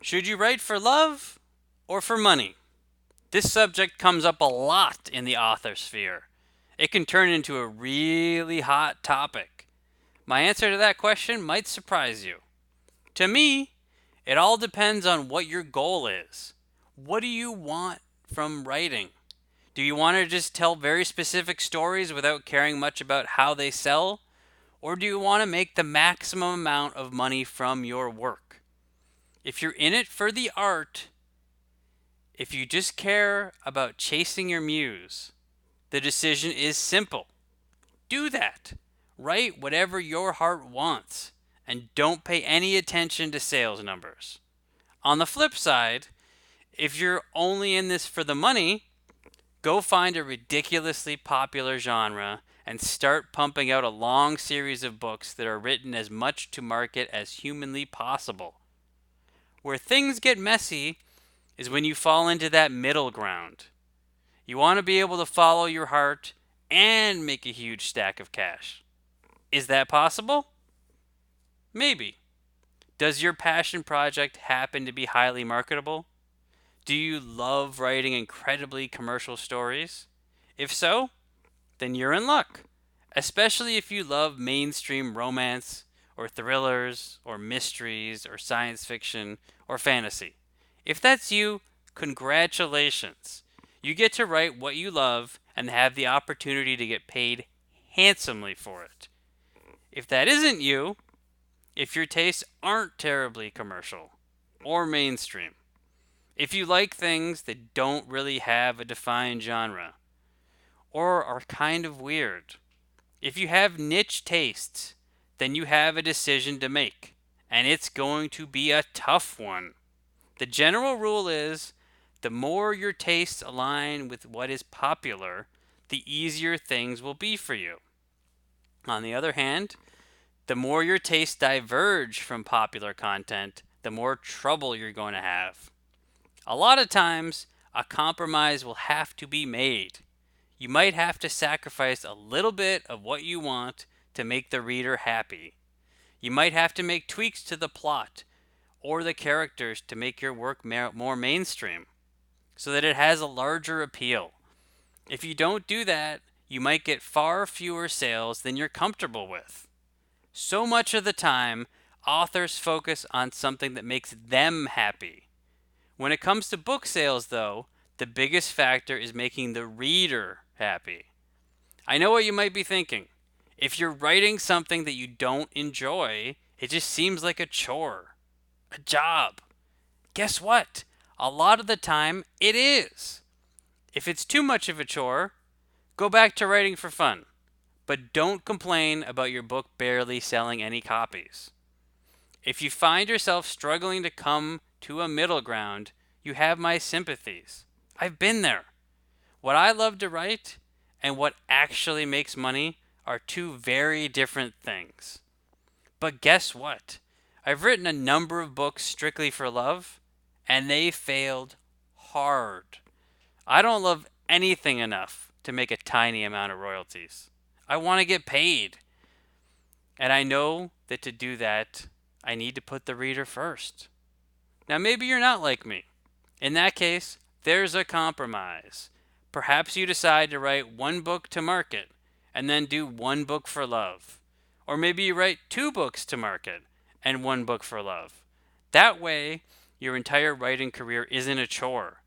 Should you write for love or for money? This subject comes up a lot in the author sphere. It can turn into a really hot topic. My answer to that question might surprise you. To me, it all depends on what your goal is. What do you want from writing? Do you want to just tell very specific stories without caring much about how they sell? Or do you want to make the maximum amount of money from your work? If you're in it for the art, if you just care about chasing your muse, the decision is simple. Do that. Write whatever your heart wants and don't pay any attention to sales numbers. On the flip side, if you're only in this for the money, go find a ridiculously popular genre and start pumping out a long series of books that are written as much to market as humanly possible. Where things get messy is when you fall into that middle ground. You want to be able to follow your heart and make a huge stack of cash. Is that possible? Maybe. Does your passion project happen to be highly marketable? Do you love writing incredibly commercial stories? If so, then you're in luck, especially if you love mainstream romance or thrillers or mysteries or science fiction or fantasy. If that's you, congratulations. You get to write what you love and have the opportunity to get paid handsomely for it. If that isn't you, if your tastes aren't terribly commercial or mainstream, if you like things that don't really have a defined genre or are kind of weird, if you have niche tastes, then you have a decision to make, and it's going to be a tough one. The general rule is the more your tastes align with what is popular, the easier things will be for you. On the other hand, the more your tastes diverge from popular content, the more trouble you're going to have. A lot of times, a compromise will have to be made. You might have to sacrifice a little bit of what you want to make the reader happy. You might have to make tweaks to the plot or the characters to make your work more mainstream so that it has a larger appeal. If you don't do that, you might get far fewer sales than you're comfortable with. So much of the time, authors focus on something that makes them happy. When it comes to book sales, though, the biggest factor is making the reader happy. I know what you might be thinking. If you're writing something that you don't enjoy, it just seems like a chore, a job. Guess what? A lot of the time, it is. If it's too much of a chore, go back to writing for fun. But don't complain about your book barely selling any copies. If you find yourself struggling to come to a middle ground, you have my sympathies. I've been there. What I love to write and what actually makes money are two very different things. But guess what? I've written a number of books strictly for love, and they failed hard. I don't love anything enough to make a tiny amount of royalties. I want to get paid. And I know that to do that, I need to put the reader first. Now, maybe you're not like me. In that case, there's a compromise. Perhaps you decide to write one book to market and then do one book for love. Or maybe you write two books to market and one book for love. That way, your entire writing career isn't a chore.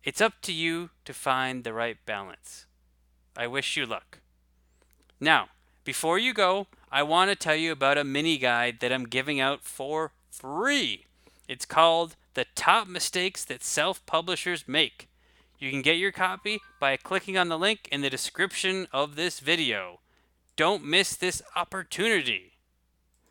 It's up to you to find the right balance. I wish you luck. Now, before you go, I want to tell you about a mini guide that I'm giving out for free. It's called The Top Mistakes That Self-Publishers Make. You can get your copy by clicking on the link in the description of this video. Don't miss this opportunity.